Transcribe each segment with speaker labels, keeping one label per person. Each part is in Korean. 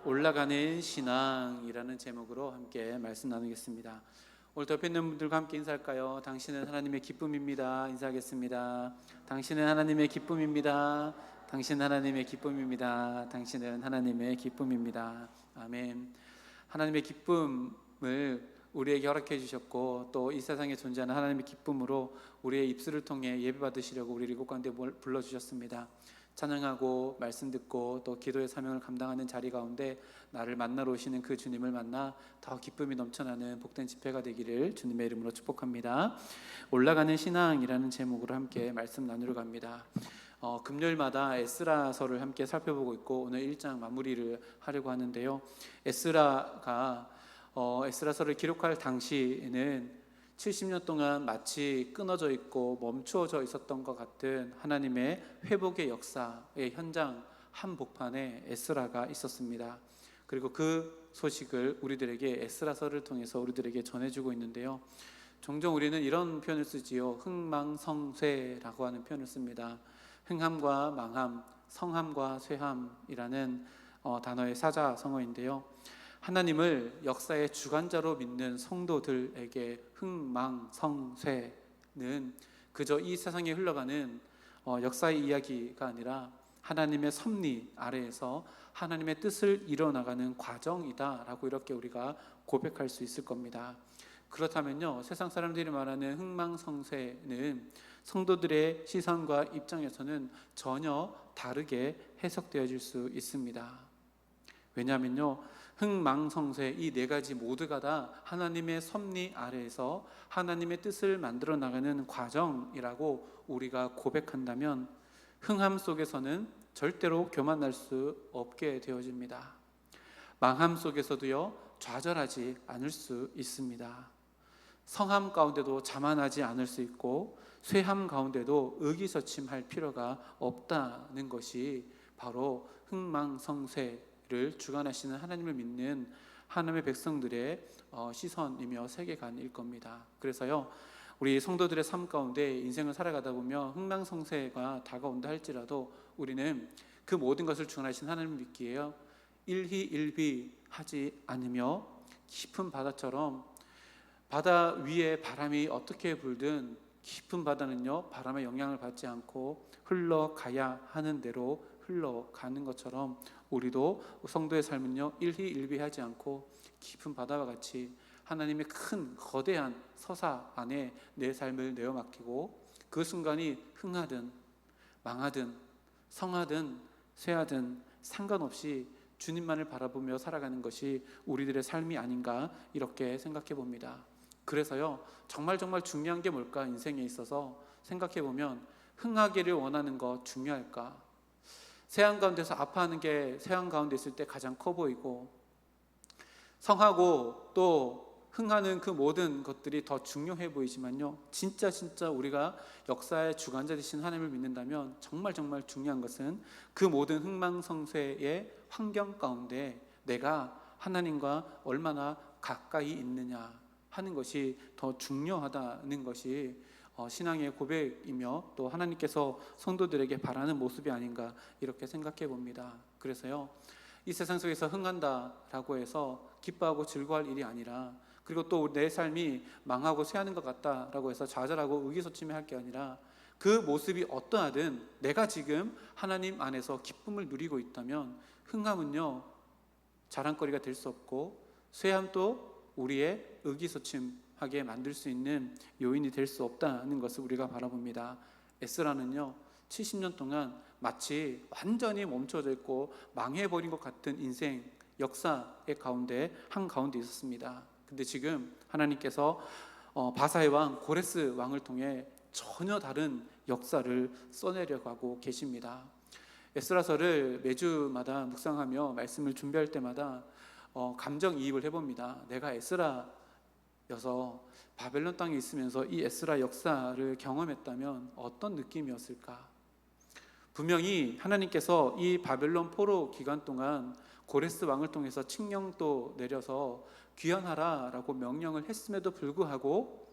Speaker 1: 올라가는 신앙이라는 제목으로 함께 말씀 나누겠습니다. 오늘 옆에 있는 분들과 함께 인사할까요? 당신은 하나님의 기쁨입니다. 인사하겠습니다. 당신은 하나님의 기쁨입니다. 당신은 하나님의 기쁨입니다. 당신은 하나님의 기쁨입니다. 아멘. 하나님의 기쁨을 우리에게 허락해 주셨고, 또 이 세상에 존재하는 하나님의 기쁨으로 우리의 입술을 통해 예배 받으시려고 우리를 이곳 가운데 불러주셨습니다. 찬양하고 말씀 듣고 또 기도의 사명을 감당하는 자리 가운데 나를 만나러 오시는 그 주님을 만나 더 기쁨이 넘쳐나는 복된 집회가 되기를 주님의 이름으로 축복합니다. 올라가는 신앙이라는 제목으로 함께 말씀 나누러 갑니다. 금요일마다 에스라서를 함께 살펴보고 있고, 오늘 1장 마무리를 하려고 하는데요. 에스라서를 기록할 당시에는 70년 동안 마치 끊어져 있고 멈추어져 있었던 것 같은 하나님의 회복의 역사의 현장 한복판에 에스라가 있었습니다. 그리고 그 소식을 우리들에게 에스라서를 통해서 우리들에게 전해주고 있는데요. 종종 우리는 이런 표현을 쓰지요. 흥망성쇠라고 하는 표현을 씁니다. 흥함과 망함, 성함과 쇠함이라는 단어의 사자성어인데요. 하나님을 역사의 주관자로 믿는 성도들에게 흥망성쇠는 그저 이 세상에 흘러가는 역사의 이야기가 아니라 하나님의 섭리 아래에서 하나님의 뜻을 이뤄나가는 과정이다라고 이렇게 우리가 고백할 수 있을 겁니다. 그렇다면요, 세상 사람들이 말하는 흥망성쇠는 성도들의 시선과 입장에서는 전혀 다르게 해석되어질 수 있습니다. 왜냐하면요, 흥망성쇠 이 네 가지 모두가 다 하나님의 섭리 아래에서 하나님의 뜻을 만들어 나가는 과정이라고 우리가 고백한다면, 흥함 속에서는 절대로 교만할 수 없게 되어집니다. 망함 속에서도요, 좌절하지 않을 수 있습니다. 성함 가운데도 자만하지 않을 수 있고, 쇠함 가운데도 의기소침할 필요가 없다는 것이 바로 흥망성쇠를 주관하시는 하나님을 믿는 하나님의 백성들의 시선이며 세계관일 겁니다. 그래서요, 우리 성도들의 삶 가운데 인생을 살아가다 보면 흥망성쇠가 다가온다 할지라도 우리는 그 모든 것을 주관하시는 하나님을 믿기에요, 일희일비하지 않으며 깊은 바다처럼 바다 위에 바람이 어떻게 불든 깊은 바다는요, 바람의 영향을 받지 않고 흘러가야 하는 대로 흘러가는 것처럼 우리도 성도의 삶은요, 일희일비하지 않고 깊은 바다와 같이 하나님의 큰 거대한 서사 안에 내 삶을 내어 맡기고, 그 순간이 흥하든 망하든 성하든 쇠하든 상관없이 주님만을 바라보며 살아가는 것이 우리들의 삶이 아닌가 이렇게 생각해 봅니다. 그래서요, 정말 중요한 게 뭘까? 인생에 있어서 생각해 보면 흥하기를 원하는 것 중요할까? 세상 가운데서 아파하는 게 세상 가운데 있을 때 가장 커 보이고, 성하고 또 흥하는 그 모든 것들이 더 중요해 보이지만요, 진짜 우리가 역사의 주관자 되신 하나님을 믿는다면 정말 중요한 것은 그 모든 흥망성쇠의 환경 가운데 내가 하나님과 얼마나 가까이 있느냐 하는 것이 더 중요하다는 것이 신앙의 고백이며 또 하나님께서 성도들에게 바라는 모습이 아닌가 이렇게 생각해 봅니다. 그래서요, 이 세상 속에서 흥한다라고 해서 기뻐하고 즐거워할 일이 아니라, 그리고 또 내 삶이 망하고 쇠하는 것 같다라고 해서 좌절하고 의기소침해할 게 아니라, 그 모습이 어떠하든 내가 지금 하나님 안에서 기쁨을 누리고 있다면 흥함은요, 자랑거리가 될 수 없고, 쇠함도 우리의 의기소침하게 만들 수 있는 요인이 될 수 없다는 것을 우리가 바라봅니다. 에스라는요, 70년 동안 마치 완전히 멈춰져 있고 망해버린 것 같은 인생 역사의 가운데 한가운데 있었습니다. 근데 지금 하나님께서 바사의 왕 고레스 왕을 통해 전혀 다른 역사를 써내려가고 계십니다. 에스라서를 매주마다 묵상하며 말씀을 준비할 때마다 감정이입을 해봅니다. 내가 에스라여서 바벨론 땅에 있으면서 이 에스라 역사를 경험했다면 어떤 느낌이었을까? 분명히 하나님께서 이 바벨론 포로 기간 동안 고레스 왕을 통해서 칙령도 내려서 귀환하라 라고 명령을 했음에도 불구하고,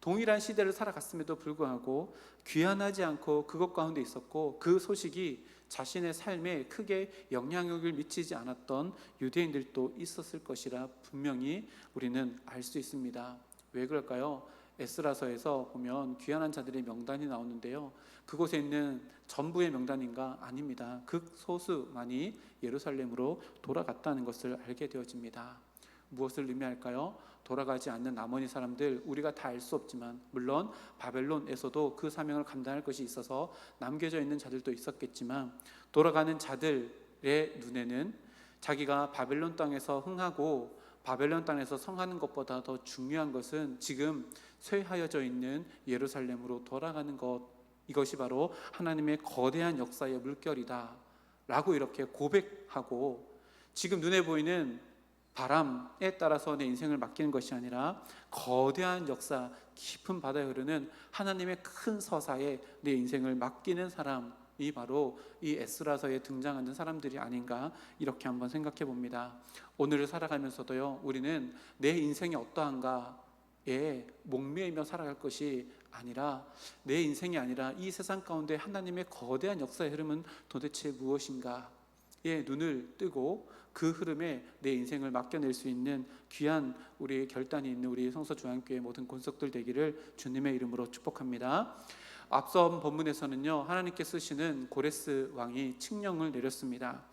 Speaker 1: 동일한 시대를 살아갔음에도 불구하고 귀환하지 않고 그것 가운데 있었고, 그 소식이 자신의 삶에 크게 영향력을 미치지 않았던 유대인들도 있었을 것이라 분명히 우리는 알 수 있습니다. 왜 그럴까요? 에스라서에서 보면 귀환한 자들의 명단이 나오는데요, 그곳에 있는 전부의 명단인가? 아닙니다. 극소수만이 예루살렘으로 돌아갔다는 것을 알게 되어집니다. 무엇을 의미할까요? 돌아가지 않는 나머지 사람들, 우리가 다 알 수 없지만, 물론 바벨론에서도 그 사명을 감당할 것이 있어서 남겨져 있는 자들도 있었겠지만, 돌아가는 자들의 눈에는 자기가 바벨론 땅에서 흥하고 바벨론 땅에서 성하는 것보다 더 중요한 것은 지금 쇠하여져 있는 예루살렘으로 돌아가는 것, 이것이 바로 하나님의 거대한 역사의 물결이다 라고 이렇게 고백하고, 지금 눈에 보이는 바람에 따라서 내 인생을 맡기는 것이 아니라 거대한 역사, 깊은 바다에 흐르는 하나님의 큰 서사에 내 인생을 맡기는 사람이 바로 이 에스라서에 등장하는 사람들이 아닌가, 이렇게 한번 생각해 봅니다. 오늘을 살아가면서도요, 우리는 내 인생이 어떠한가에 목매이며 살아갈 것이 아니라, 내 인생이 아니라 이 세상 가운데 하나님의 거대한 역사의 흐름은 도대체 무엇인가에 눈을 뜨고 그 흐름에 내 인생을 맡겨낼 수 있는 귀한 우리의 결단이 있는 우리 성서중앙교회 모든 권속들 되기를 주님의 이름으로 축복합니다. 앞선 본문에서는요, 하나님께 쓰시는 고레스 왕이 칙령을 내렸습니다.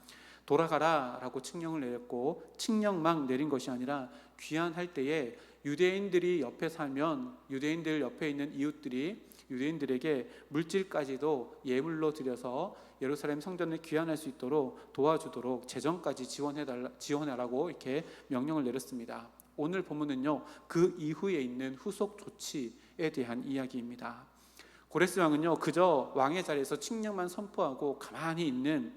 Speaker 1: 돌아가라 라고 칙령을 내렸고, 칙령만 내린 것이 아니라 귀환할 때에 유대인들이 옆에 살면 유대인들 옆에 있는 이웃들이 유대인들에게 물질까지도 예물로 드려서 예루살렘 성전을 귀환할 수 있도록 도와주도록 재정까지 지원하라고 이렇게 명령을 내렸습니다. 오늘 본문은요, 그 이후에 있는 후속 조치에 대한 이야기입니다. 고레스 왕은요, 그저 왕의 자리에서 칙령만 선포하고 가만히 있는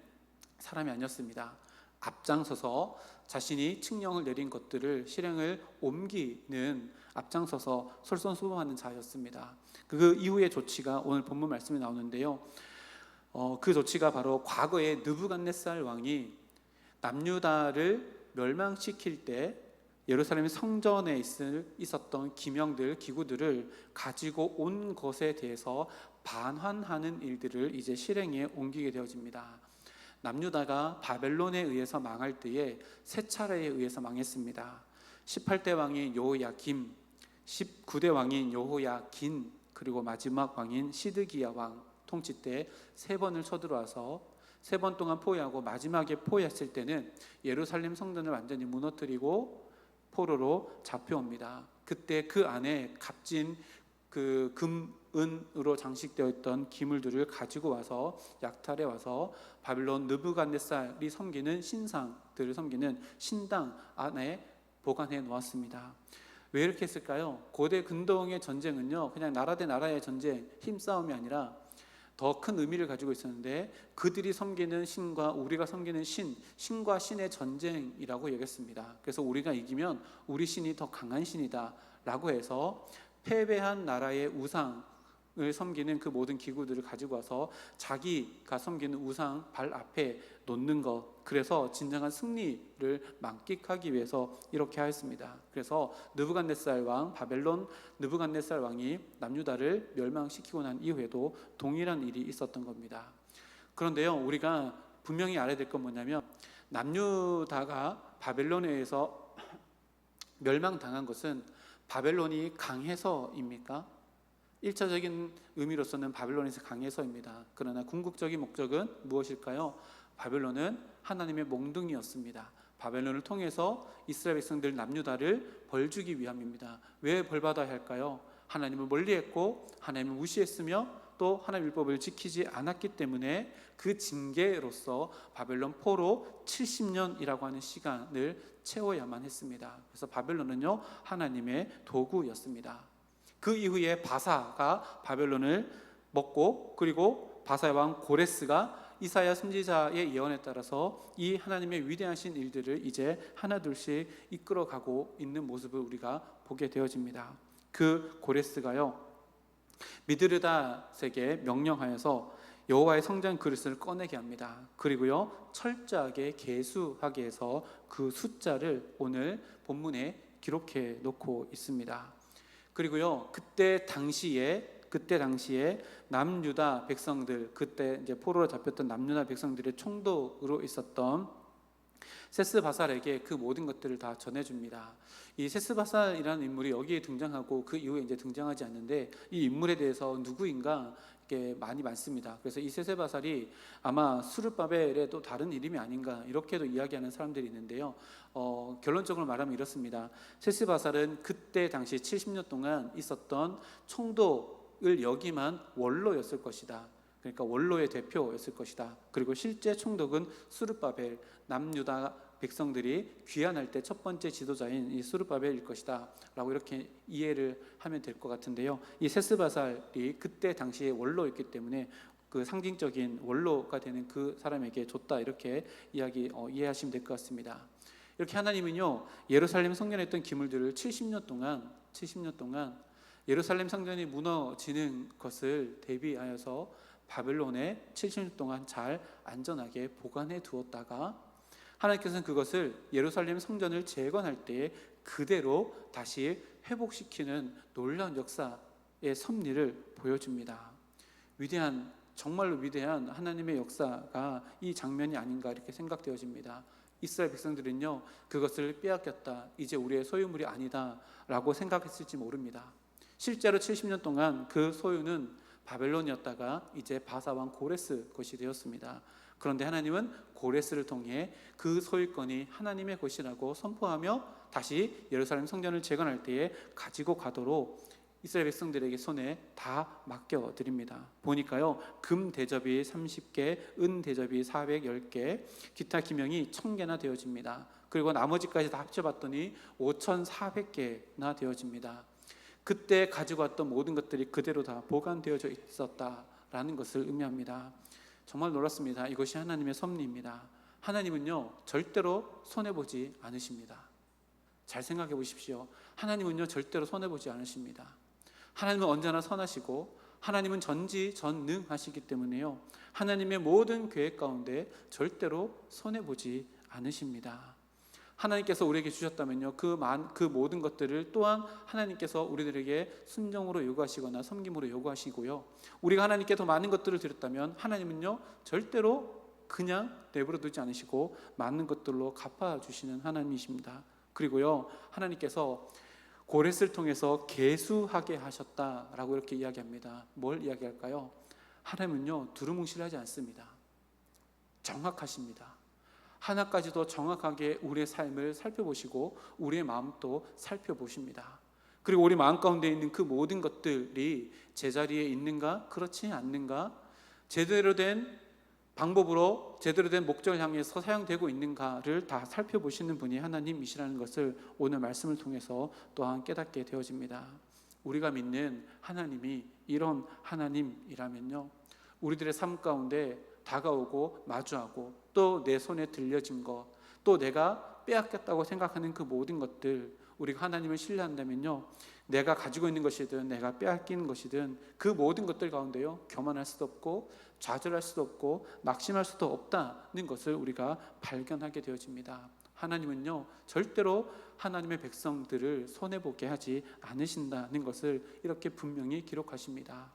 Speaker 1: 사람이 아니었습니다. 앞장서서 자신이 칙령을 내린 것들을 실행을 옮기는, 앞장서서 솔선수범하는 자였습니다. 그 이후의 조치가 오늘 본문 말씀에 나오는데요, 그 조치가 바로 과거에 느부갓네살 왕이 남유다를 멸망시킬 때 예루살렘 성전에 있었던 기명들, 기구들을 가지고 온 것에 대해서 반환하는 일들을 이제 실행에 옮기게 되어집니다. 남유다가 바벨론에 의해서 망할 때에 세 차례에 의해서 망했습니다. 18대 왕인 여호야김, 19대 왕인 여호야긴, 그리고 마지막 왕인 시드기야 왕 통치 때 세 번을 쳐들어와서 세 번 동안 포위하고 마지막에 포위했을 때는 예루살렘 성전을 완전히 무너뜨리고 포로로 잡혀옵니다. 그때 그 안에 값진 그 금은으로 장식되어 있던 기물들을 가지고 와서 약탈해 와서 바벨론 느부갓네살이 섬기는 신상들을 섬기는 신당 안에 보관해 놓았습니다. 왜 이렇게 했을까요? 고대 근동의 전쟁은요, 그냥 나라 대 나라의 전쟁, 힘싸움이 아니라 더 큰 의미를 가지고 있었는데, 그들이 섬기는 신과 우리가 섬기는 신과 신의 전쟁이라고 여겼습니다. 그래서 우리가 이기면 우리 신이 더 강한 신이다 라고 해서 패배한 나라의 우상을 섬기는 그 모든 기구들을 가지고 와서 자기가 섬기는 우상 발 앞에 놓는 것, 그래서 진정한 승리를 만끽하기 위해서 이렇게 하였습니다. 그래서 느부갓네살 왕, 바벨론 느부갓네살 왕이 남유다를 멸망시키고 난 이후에도 동일한 일이 있었던 겁니다. 그런데요, 우리가 분명히 알아야 될 건 뭐냐면, 남유다가 바벨론에 의해서 멸망당한 것은 바벨론이 강해서입니까? 1차적인 의미로서는 바벨론에서 강해서입니다. 그러나 궁극적인 목적은 무엇일까요? 바벨론은 하나님의 몽둥이였습니다. 바벨론을 통해서 이스라엘 백성들 남유다를 벌주기 위함입니다. 왜 벌받아야 할까요? 하나님을 멀리했고 하나님을 무시했으며 또 하나님의 율법을 지키지 않았기 때문에 그 징계로서 바벨론 포로 70년이라고 하는 시간을 채워야만 했습니다. 그래서 바벨론은요, 하나님의 도구였습니다. 그 이후에 바사가 바벨론을 먹고, 그리고 바사의 왕 고레스가 이사야 선지자의 예언에 따라서 이 하나님의 위대하신 일들을 이제 하나둘씩 이끌어가고 있는 모습을 우리가 보게 되어집니다. 그 고레스가요, 미드르닷에게 명령하여서 여호와의 성전 그릇을 꺼내게 합니다. 그리고요, 철저하게 계수하게 해서 그 숫자를 오늘 본문에 기록해 놓고 있습니다. 그리고요, 그때 당시에 그때 당시에 남유다 백성들, 그때 이제 포로로 잡혔던 남유다 백성들의 총독으로 있었던 세스바살에게 그 모든 것들을 다 전해줍니다. 이 세스바살이라는 인물이 여기에 등장하고 그 이후에 이제 등장하지 않는데, 이 인물에 대해서 누구인가 이게 많이 많습니다. 그래서 이 세스바살이 아마 수르바벨의 또 다른 이름이 아닌가 이렇게도 이야기하는 사람들이 있는데요. 결론적으로 말하면 이렇습니다. 세스바살은 그때 당시 70년 동안 있었던 총독을 역임한 원로였을 것이다. 그러니까 원로의 대표였을 것이다. 그리고 실제 총독은 수르바벨, 남유다 백성들이 귀환할 때 첫 번째 지도자인 이 수르바벨일 것이다 라고 이렇게 이해를 하면 될 것 같은데요. 이 세스바살이 그때 당시에 원로였기 때문에 그 상징적인 원로가 되는 그 사람에게 줬다, 이렇게 이해하시면 될 것 같습니다. 이렇게 하나님은요, 예루살렘 성전에 있던 기물들을 70년 동안 예루살렘 성전이 무너지는 것을 대비하여서 바벨론에 70년 동안 잘 안전하게 보관해 두었다가 하나님께서는 그것을 예루살렘 성전을 재건할 때에 그대로 다시 회복시키는 놀라운 역사의 섭리를 보여줍니다. 위대한, 정말로 위대한 하나님의 역사가 이 장면이 아닌가 이렇게 생각되어집니다. 이스라엘 백성들은요, 그것을 빼앗겼다, 이제 우리의 소유물이 아니다 라고 생각했을지 모릅니다. 실제로 70년 동안 그 소유는 바벨론이었다가 이제 바사왕 고레스 것이 되었습니다. 그런데 하나님은 고레스를 통해 그 소유권이 하나님의 것이라고 선포하며 다시 예루살렘 성전을 재건할 때에 가지고 가도록 이스라엘 백성들에게 손에 다 맡겨드립니다. 보니까요, 금 대접이 30개, 은 대접이 410개, 기타 기명이 1000개나 되어집니다. 그리고 나머지까지 다 합쳐봤더니 5400개나 되어집니다. 그때 가지고 왔던 모든 것들이 그대로 다 보관되어져 있었다라는 것을 의미합니다. 정말 놀랐습니다. 이것이 하나님의 섭리입니다. 하나님은요, 절대로 손해보지 않으십니다. 잘 생각해 보십시오. 하나님은요, 절대로 손해보지 않으십니다. 하나님은 언제나 선하시고 하나님은 전지전능하시기 때문에요, 하나님의 모든 계획 가운데 절대로 손해보지 않으십니다. 하나님께서 우리에게 주셨다면요, 그 모든 것들을 또한 하나님께서 우리들에게 순종으로 요구하시거나 섬김으로 요구하시고요, 우리가 하나님께 더 많은 것들을 드렸다면 하나님은요, 절대로 그냥 내버려 두지 않으시고 많은 것들로 갚아주시는 하나님이십니다. 그리고요, 하나님께서 고레스를 통해서 계수하게 하셨다라고 이렇게 이야기합니다. 뭘 이야기할까요? 하나님은요, 두루뭉실하지 않습니다. 정확하십니다. 하나까지도 정확하게 우리의 삶을 살펴보시고 우리의 마음도 살펴보십니다. 그리고 우리 마음 가운데 있는 그 모든 것들이 제자리에 있는가, 그렇지 않는가, 제대로 된 방법으로 제대로 된 목적을 향해서 사용되고 있는가를 다 살펴보시는 분이 하나님이시라는 것을 오늘 말씀을 통해서 또한 깨닫게 되어집니다. 우리가 믿는 하나님이 이런 하나님이라면요, 우리들의 삶 가운데 다가오고 마주하고 또 내 손에 들려진 것, 또 내가 빼앗겼다고 생각하는 그 모든 것들, 우리가 하나님을 신뢰한다면요, 내가 가지고 있는 것이든 내가 빼앗기는 것이든 그 모든 것들 가운데요, 교만할 수도 없고 좌절할 수도 없고 낙심할 수도 없다는 것을 우리가 발견하게 되어집니다. 하나님은요, 절대로 하나님의 백성들을 손해보게 하지 않으신다는 것을 이렇게 분명히 기록하십니다.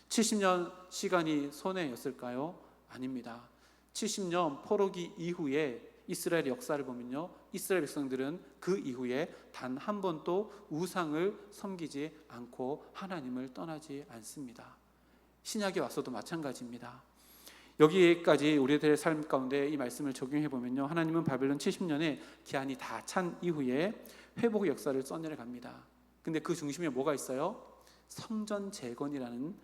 Speaker 1: 70년 시간이 손해였을까요? 아닙니다. 70년 포로기 이후에 이스라엘 역사를 보면요, 이스라엘 백성들은 그 이후에 단 한 번도 우상을 섬기지 않고 하나님을 떠나지 않습니다. 신약에 와서도 마찬가지입니다. 여기까지 우리들의 삶 가운데 이 말씀을 적용해 보면요, 하나님은 바벨론 70년의 기한이 다 찬 이후에 회복의 역사를 써내려 갑니다. 근데 그 중심에 뭐가 있어요? 성전 재건이라는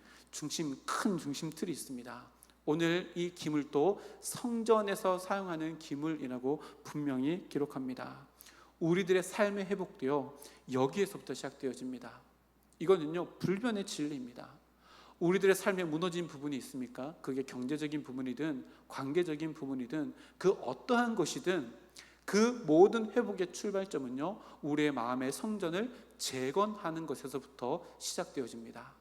Speaker 1: 큰 중심 틀이 있습니다. 오늘 이 기물도 성전에서 사용하는 기물이라고 분명히 기록합니다. 우리들의 삶의 회복도요, 여기에서부터 시작되어집니다. 이거는요, 불변의 진리입니다. 우리들의 삶에 무너진 부분이 있습니까? 그게 경제적인 부분이든 관계적인 부분이든 그 어떠한 것이든 그 모든 회복의 출발점은요, 우리의 마음의 성전을 재건하는 것에서부터 시작되어집니다.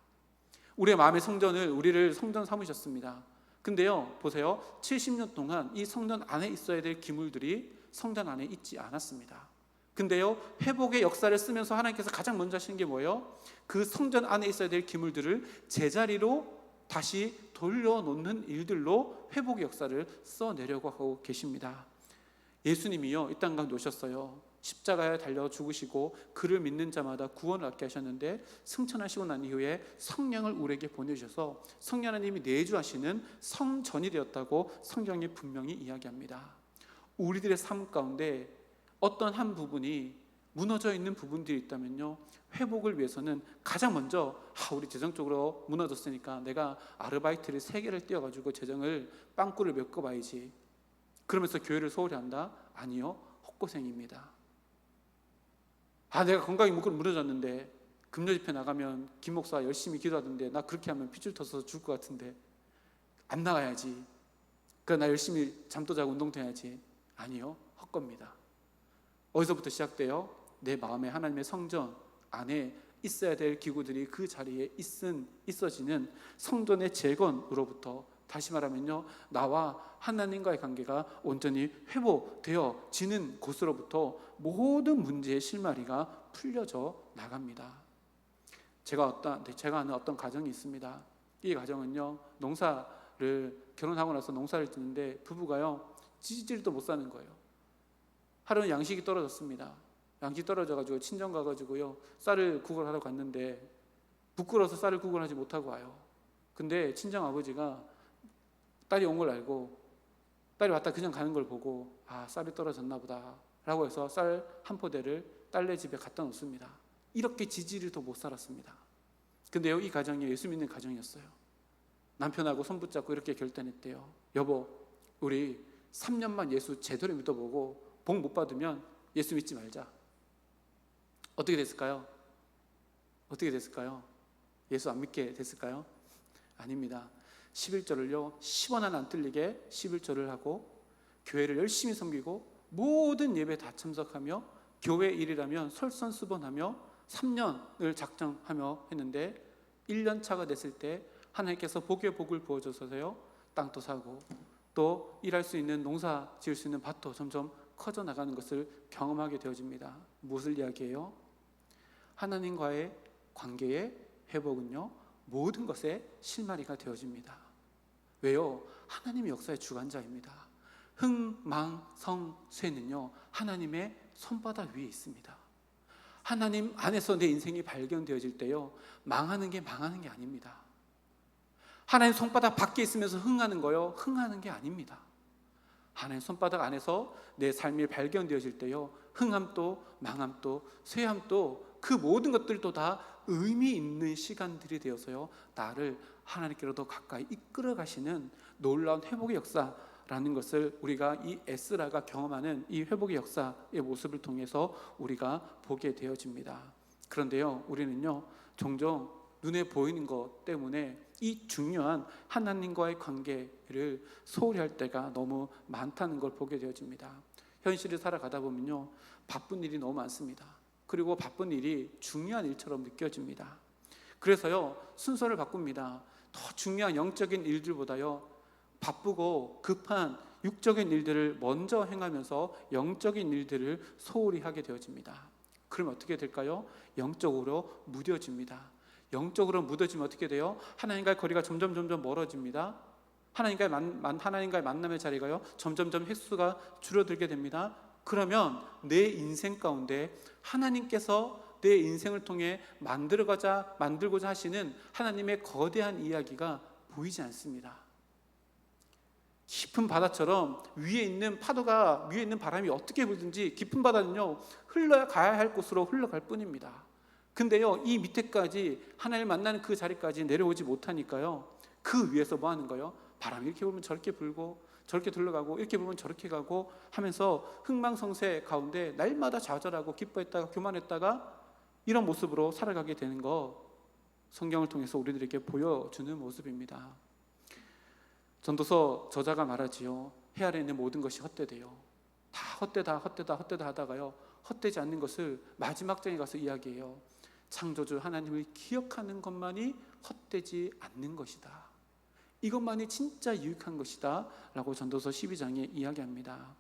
Speaker 1: 우리의 마음의 성전을, 우리를 성전 삼으셨습니다. 근데요, 보세요. 70년 동안 이 성전 안에 있어야 될 기물들이 성전 안에 있지 않았습니다. 근데요, 회복의 역사를 쓰면서 하나님께서 가장 먼저 하시는 게 뭐예요? 그 성전 안에 있어야 될 기물들을 제자리로 다시 돌려놓는 일들로 회복의 역사를 써내려고 하고 계십니다. 예수님이요, 이 땅 가운데 오셨어요. 십자가에 달려 죽으시고 그를 믿는 자마다 구원을 얻게 하셨는데, 승천하시고 난 이후에 성령을 우리에게 보내주셔서 성령 하나님이 내주하시는 성전이 되었다고 성경이 분명히 이야기합니다. 우리들의 삶 가운데 어떤 한 부분이 무너져 있는 부분들이 있다면요, 회복을 위해서는 가장 먼저 우리 재정적으로 무너졌으니까 내가 아르바이트를 3개를 띄워가지고 재정을 빵꾸를 메꿔봐야지, 그러면서 교회를 소홀히 한다? 아니요, 헛고생입니다. 내가 건강이 무너졌는데 금요 집회 나가면 김 목사 열심히 기도하던데 나 그렇게 하면 핏줄 터서 죽을 것 같은데 안 나가야지, 그러니까 나 열심히 잠도 자고 운동도 해야지. 아니요, 헛겁니다. 어디서부터 시작돼요? 내 마음에 하나님의 성전 안에 있어야 될 기구들이 그 자리에 있어지는 성전의 재건으로부터, 다시 말하면요, 나와 하나님과의 관계가 온전히 회복되어지는 곳으로부터 모든 문제의 실마리가 풀려져 나갑니다. 제가 아는 어떤 가정이 있습니다. 이 가정은요, 결혼하고 나서 농사를 짓는데 부부가요, 찌질도 못 사는 거예요. 하루는 양식이 떨어졌습니다. 양식이 떨어져가지고 친정 가가지고요, 쌀을 구걸하러 갔는데 부끄러워서 쌀을 구걸하지 못하고 와요. 근데 친정 아버지가 딸이 온 걸 알고, 딸이 왔다 그냥 가는 걸 보고 쌀이 떨어졌나 보다 라고 해서 쌀 한 포대를 딸네 집에 갖다 놓습니다. 이렇게 지지리도 못 살았습니다. 근데요, 이 가정이 예수 믿는 가정이었어요. 남편하고 손 붙잡고 이렇게 결단했대요. 여보, 우리 3년만 예수 제대로 믿어보고 복 못 받으면 예수 믿지 말자. 어떻게 됐을까요? 예수 안 믿게 됐을까요? 아닙니다. 11절을요 10원 하나 안 틀리게 11절을 하고 교회를 열심히 섬기고 모든 예배 다 참석하며 교회 일이라면 솔선수범하며 3년을 작정하며 했는데 1년 차가 됐을 때 하나님께서 복의 복을 부어주셔서요, 땅도 사고 또 일할 수 있는, 농사 지을 수 있는 밭도 점점 커져 나가는 것을 경험하게 되어집니다. 무엇을 이야기해요? 하나님과의 관계의 회복은요, 모든 것의 실마리가 되어집니다. 왜요? 하나님의 역사의 주관자입니다. 흥망성쇠는요, 하나님의 손바닥 위에 있습니다. 하나님 안에서 내 인생이 발견되어질 때요, 망하는 게 아닙니다. 하나님 손바닥 밖에 있으면서 흥하는 거요, 흥하는 게 아닙니다. 하나님 손바닥 안에서 내 삶이 발견되어질 때요, 흥함도 망함도 쇠함도 그 모든 것들도 다 의미 있는 시간들이 되어서요, 나를 하나님께로 더 가까이 이끌어 가시는 놀라운 회복의 역사라는 것을 우리가 이 에스라가 경험하는 이 회복의 역사의 모습을 통해서 우리가 보게 되어집니다. 그런데요, 우리는요, 종종 눈에 보이는 것 때문에 이 중요한 하나님과의 관계를 소홀히 할 때가 너무 많다는 걸 보게 되어집니다. 현실을 살아가다 보면요, 바쁜 일이 너무 많습니다. 그리고 바쁜 일이 중요한 일처럼 느껴집니다. 그래서요, 순서를 바꿉니다. 더 중요한 영적인 일들보다요, 바쁘고 급한 육적인 일들을 먼저 행하면서 영적인 일들을 소홀히 하게 되어집니다. 그러면 어떻게 될까요? 영적으로 무뎌집니다. 영적으로 묻어지면 어떻게 돼요? 하나님과의 거리가 점점 멀어집니다. 하나님과의 만남의 자리가요, 점점 횟수가 줄어들게 됩니다. 그러면 내 인생 가운데 하나님께서 내 인생을 통해 만들고자 하시는 하나님의 거대한 이야기가 보이지 않습니다. 깊은 바다처럼 위에 있는 바람이 어떻게 불든지 깊은 바다는요, 흘러가야 할 곳으로 흘러갈 뿐입니다. 근데요, 이 밑에까지 하나님을 만나는 그 자리까지 내려오지 못하니까요, 그 위에서 뭐 하는 거예요? 바람이 이렇게 불면 저렇게 불고 저렇게 둘러가고 이렇게 불면 저렇게 가고 하면서 흥망성쇠 가운데 날마다 좌절하고 기뻐했다가 교만했다가 이런 모습으로 살아가게 되는 거, 성경을 통해서 우리들에게 보여주는 모습입니다. 전도서 저자가 말하지요, 해 아래 있는 모든 것이 헛되대요. 다 헛되다 하다가요, 헛되지 않는 것을 마지막 장에 가서 이야기해요. 창조주 하나님을 기억하는 것만이 헛되지 않는 것이다. 이것만이 진짜 유익한 것이다 라고 전도서 12장에 이야기합니다.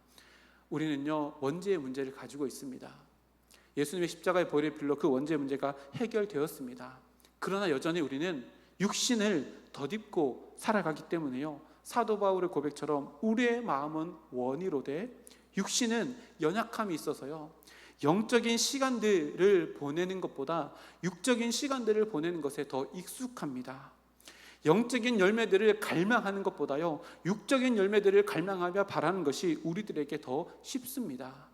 Speaker 1: 우리는요, 원죄의 문제를 가지고 있습니다. 예수님의 십자가의 보혈의 필로 그 원죄의 문제가 해결되었습니다. 그러나 여전히 우리는 육신을 덧입고 살아가기 때문에요, 사도 바울의 고백처럼 우리의 마음은 원이로되 육신은 연약함이 있어서요, 영적인 시간들을 보내는 것보다 육적인 시간들을 보내는 것에 더 익숙합니다. 영적인 열매들을 갈망하는 것보다요, 육적인 열매들을 갈망하며 바라는 것이 우리들에게 더 쉽습니다.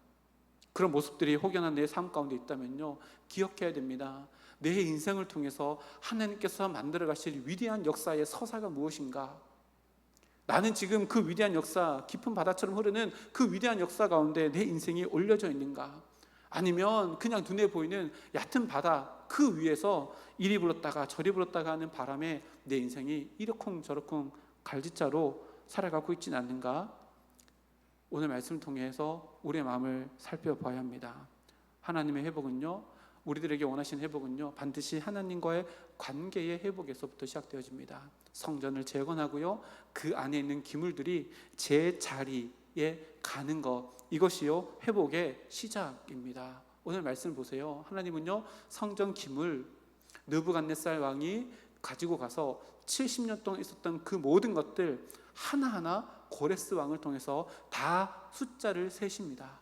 Speaker 1: 그런 모습들이 혹여나 내 삶 가운데 있다면요, 기억해야 됩니다. 내 인생을 통해서 하나님께서 만들어 가실 위대한 역사의 서사가 무엇인가? 나는 지금 그 위대한 역사, 깊은 바다처럼 흐르는 그 위대한 역사 가운데 내 인생이 올려져 있는가? 아니면 그냥 눈에 보이는 얕은 바다 그 위에서 이리 불었다가 저리 불었다가 하는 바람에 내 인생이 이러쿵저러쿵 갈지자로 살아가고 있지는 않는가? 오늘 말씀을 통해서 우리의 마음을 살펴봐야 합니다. 하나님의 회복은요, 우리들에게 원하신 회복은요, 반드시 하나님과의 관계의 회복에서부터 시작되어집니다. 성전을 재건하고요, 그 안에 있는 기물들이 제 자리에 가는 것, 이것이요 회복의 시작입니다. 오늘 말씀을 보세요. 하나님은요, 성전 기물 느부갓네살 왕이 가지고 가서 70년 동안 있었던 그 모든 것들 하나하나 고레스 왕을 통해서 다 숫자를 세십니다.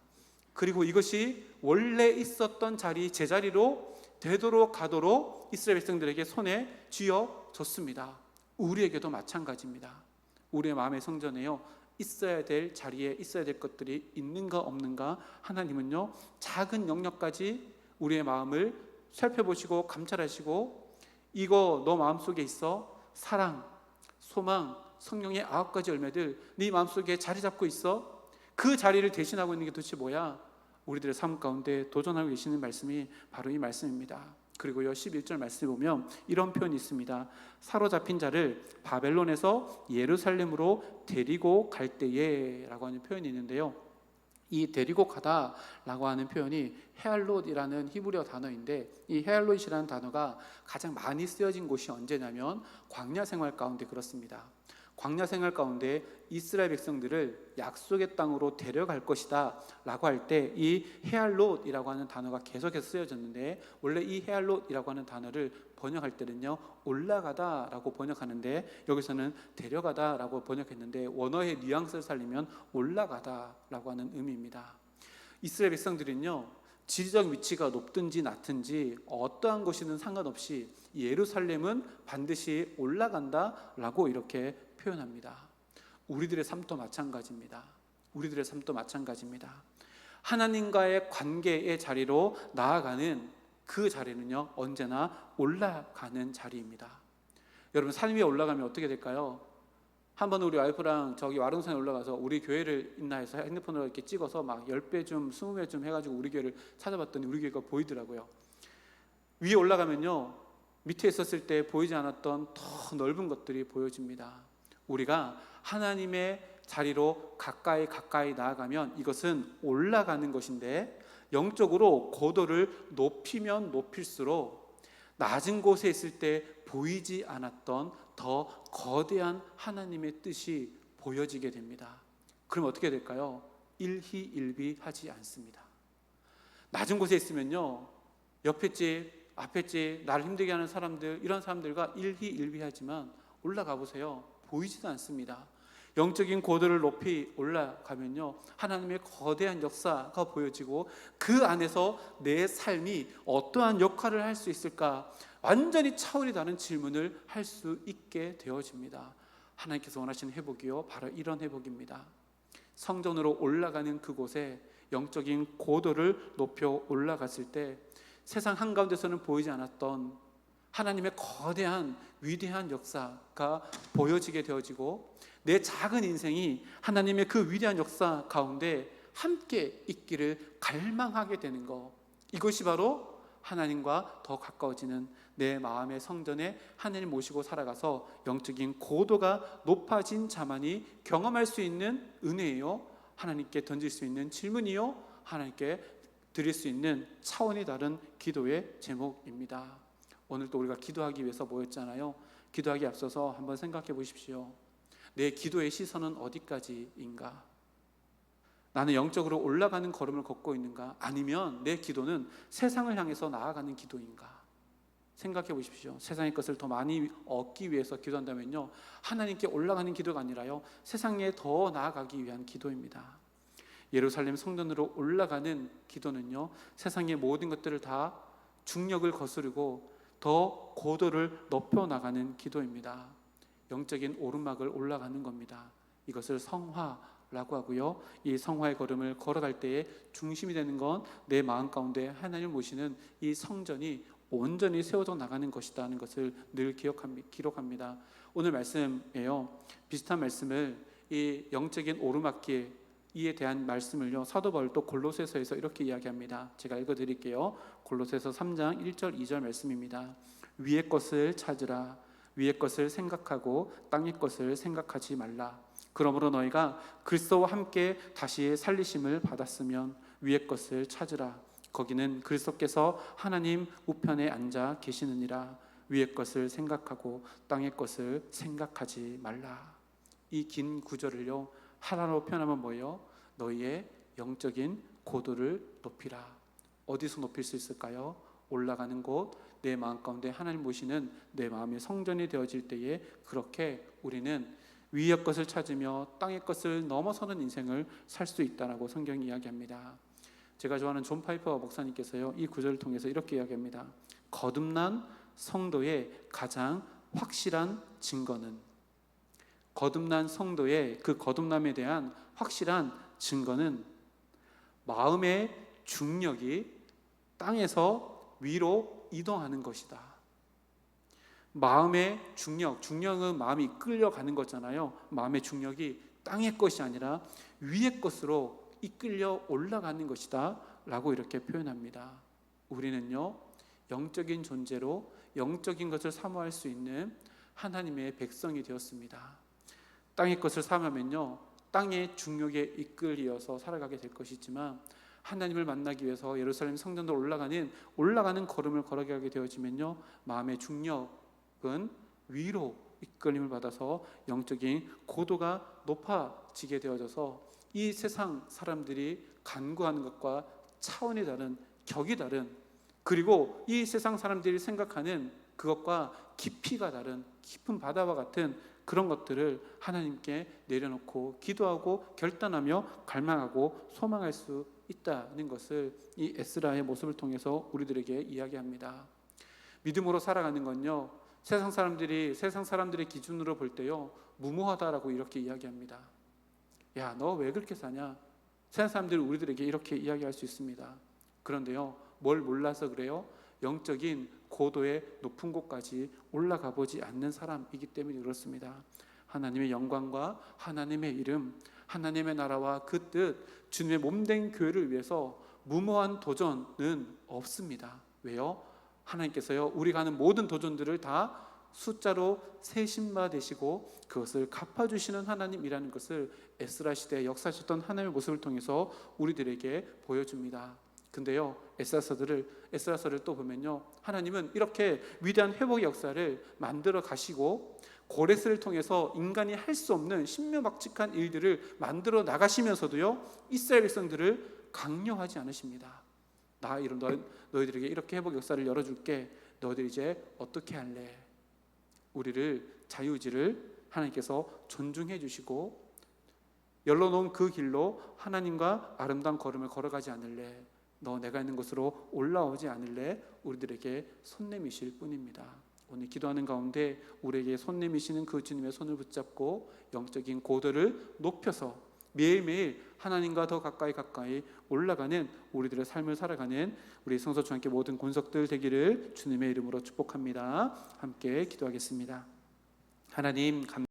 Speaker 1: 그리고 이것이 원래 있었던 자리, 제자리로 되도록 가도록 이스라엘 백성들에게 손에 쥐어줬습니다. 우리에게도 마찬가지입니다. 우리의 마음의 성전에요, 있어야 될 자리에 있어야 될 것들이 있는가 없는가, 하나님은요 작은 영역까지 우리의 마음을 살펴보시고 감찰하시고, 이거 너 마음속에 있어? 사랑, 소망, 성령의 9가지 열매들 네 마음속에 자리 잡고 있어? 그 자리를 대신하고 있는 게 도대체 뭐야? 우리들의 삶 가운데 도전하고 계시는 말씀이 바로 이 말씀입니다. 그리고요 11절 말씀에 보면 이런 표현이 있습니다. 사로잡힌 자를 바벨론에서 예루살렘으로 데리고 갈 때에 라고 하는 표현이 있는데요, 이 데리고 가다 라고 하는 표현이 헤알롯이라는 히브리어 단어인데, 이 헤알롯이라는 단어가 가장 많이 쓰여진 곳이 언제냐면 광야 생활 가운데 그렇습니다. 광야 생활 가운데 이스라엘 백성들을 약속의 땅으로 데려갈 것이다 라고 할 때 이 헤알롯이라고 하는 단어가 계속해서 쓰여졌는데, 원래 이 헤알롯이라고 하는 단어를 번역할 때는요 올라가다 라고 번역하는데, 여기서는 데려가다 라고 번역했는데 원어의 뉘앙스를 살리면 올라가다 라고 하는 의미입니다. 이스라엘 백성들은요 지리적 위치가 높든지 낮든지 어떠한 것이든 상관없이 예루살렘은 반드시 올라간다 라고 이렇게 표현합니다. 우리들의 삶도 마찬가지입니다. 우리들의 삶도 마찬가지입니다. 하나님과의 관계의 자리로 나아가는 그 자리는요 언제나 올라가는 자리입니다. 여러분, 산 위에 올라가면 어떻게 될까요? 한번 우리 와이프랑 저기 와룡산에 올라가서 우리 교회를 있나 해서 핸드폰으로 이렇게 찍어서 막 10배 좀 20배 좀 해가지고 우리 교회를 찾아봤더니 우리 교회가 보이더라고요. 위에 올라가면요 밑에 있었을 때 보이지 않았던 더 넓은 것들이 보여집니다. 우리가 하나님의 자리로 가까이 나아가면 이것은 올라가는 것인데, 영적으로 고도를 높이면 높일수록 낮은 곳에 있을 때 보이지 않았던 더 거대한 하나님의 뜻이 보여지게 됩니다. 그럼 어떻게 될까요? 일희일비하지 않습니다. 낮은 곳에 있으면요 옆에 집, 앞에 집, 나를 힘들게 하는 사람들, 이런 사람들과 일희일비하지만 올라가 보세요. 보이지도 않습니다. 영적인 고도를 높이 올라가면요 하나님의 거대한 역사가 보여지고, 그 안에서 내 삶이 어떠한 역할을 할 수 있을까, 완전히 차원이 다른 질문을 할 수 있게 되어집니다. 하나님께서 원하시는 회복이요 바로 이런 회복입니다. 성전으로 올라가는 그곳에 영적인 고도를 높여 올라갔을 때 세상 한가운데서는 보이지 않았던 하나님의 거대한 위대한 역사가 보여지게 되어지고, 내 작은 인생이 하나님의 그 위대한 역사 가운데 함께 있기를 갈망하게 되는 것, 이것이 바로 하나님과 더 가까워지는 내 마음의 성전에 하나님 모시고 살아가서 영적인 고도가 높아진 자만이 경험할 수 있는 은혜요, 하나님께 던질 수 있는 질문이요, 하나님께 드릴 수 있는 차원이 다른 기도의 제목입니다. 오늘도 우리가 기도하기 위해서 모였잖아요. 기도하기 앞서서 한번 생각해 보십시오. 내 기도의 시선은 어디까지인가? 나는 영적으로 올라가는 걸음을 걷고 있는가? 아니면 내 기도는 세상을 향해서 나아가는 기도인가? 생각해 보십시오. 세상의 것을 더 많이 얻기 위해서 기도한다면요, 하나님께 올라가는 기도가 아니라요, 세상에 더 나아가기 위한 기도입니다. 예루살렘 성전으로 올라가는 기도는요, 세상의 모든 것들을 다 중력을 거스르고 더 고도를 높여 나가는 기도입니다. 영적인 오르막을 올라가는 겁니다. 이것을 성화라고 하고요, 이 성화의 걸음을 걸어갈 때에 중심이 되는 건 내 마음 가운데 하나님을 모시는 이 성전이 온전히 세워져 나가는 것이라는 것을 늘 기록합니다. 오늘 말씀에요, 비슷한 말씀을, 이 영적인 오르막길 이에 대한 말씀을요, 사도 바울 또 골로새서에서 이렇게 이야기합니다. 제가 읽어드릴게요. 골로새서 3장 1절 2절 말씀입니다. 위의 것을 찾으라. 위의 것을 생각하고 땅의 것을 생각하지 말라. 그러므로 너희가 그리스도와 함께 다시 살리심을 받았으면 위의 것을 찾으라. 거기는 그리스도께서 하나님 우편에 앉아 계시느니라. 위의 것을 생각하고 땅의 것을 생각하지 말라. 이 긴 구절을요, 하나로 표현하면 뭐예요? 너희의 영적인 고도를 높이라. 어디서 높일 수 있을까요? 올라가는 곳, 내 마음 가운데 하나님 모시는 내 마음의 성전이 되어질 때에 그렇게 우리는 위의 것을 찾으며 땅의 것을 넘어서는 인생을 살 수 있다라고 성경이 이야기합니다. 제가 좋아하는 존 파이퍼 목사님께서요, 이 구절을 통해서 이렇게 이야기합니다. 거듭난 성도의 가장 확실한 증거는, 거듭난 성도의 그 거듭남에 대한 확실한 증거는 마음의 중력이 땅에서 위로 이동하는 것이다. 마음의 중력은 마음이 끌려가는 거잖아요. 마음의 중력이 땅의 것이 아니라 위의 것으로 이끌려 올라가는 것이다 라고 이렇게 표현합니다. 우리는요, 영적인 존재로 영적인 것을 사모할 수 있는 하나님의 백성이 되었습니다. 땅의 것을 사모하면요, 땅의 중력에 이끌려서 살아가게 될 것이지만, 하나님을 만나기 위해서 예루살렘 성전으로 올라가는 걸음을 걸어가게 되어지면요, 마음의 중력은 위로 이끌림을 받아서 영적인 고도가 높아지게 되어져서 이 세상 사람들이 간구하는 것과 차원이 다른, 격이 다른, 그리고 이 세상 사람들이 생각하는 그것과 깊이가 다른 깊은 바다와 같은 그런 것들을 하나님께 내려놓고 기도하고 결단하며 갈망하고 소망할 수 있다는 것을 이 에스라의 모습을 통해서 우리들에게 이야기합니다. 믿음으로 살아가는 건요, 세상 사람들의 기준으로 볼 때요, 무모하다라고 이렇게 이야기합니다. 야, 너 왜 그렇게 사냐? 세상 사람들이 우리들에게 이렇게 이야기할 수 있습니다. 그런데요, 뭘 몰라서 그래요? 영적인 고도의 높은 곳까지 올라가 보지 않는 사람이기 때문에 그렇습니다. 하나님의 영광과 하나님의 이름, 하나님의 나라와 그 뜻, 주님의 몸된 교회를 위해서 무모한 도전은 없습니다. 왜요? 하나님께서요, 우리가 하는 모든 도전들을 다 숫자로 세심바 되시고 그것을 갚아주시는 하나님이라는 것을 에스라 시대에 역사하셨던 하나님의 모습을 통해서 우리들에게 보여줍니다. 근데요, 에스라서를 또 보면요, 하나님은 이렇게 위대한 회복의 역사를 만들어 가시고 고레스를 통해서 인간이 할 수 없는 신묘막측한 일들을 만들어 나가시면서도요, 이스라엘 백성들을 강요하지 않으십니다. 너희들에게 이렇게 회복 역사를 열어줄게. 너희들 이제 어떻게 할래? 우리를 자유의지를 하나님께서 존중해 주시고 열러놓은 그 길로 하나님과 아름다운 걸음을 걸어가지 않을래? 너 내가 있는 곳으로 올라오지 않을래? 우리들에게 손 내미실 뿐입니다. 오늘 기도하는 가운데 우리에게 손 내미시는 그 주님의 손을 붙잡고 영적인 고도를 높여서 매일매일 하나님과 더 가까이 올라가는 우리들의 삶을 살아가는 우리 성서 중학교 모든 권속들 되기를 주님의 이름으로 축복합니다. 함께 기도하겠습니다. 하나님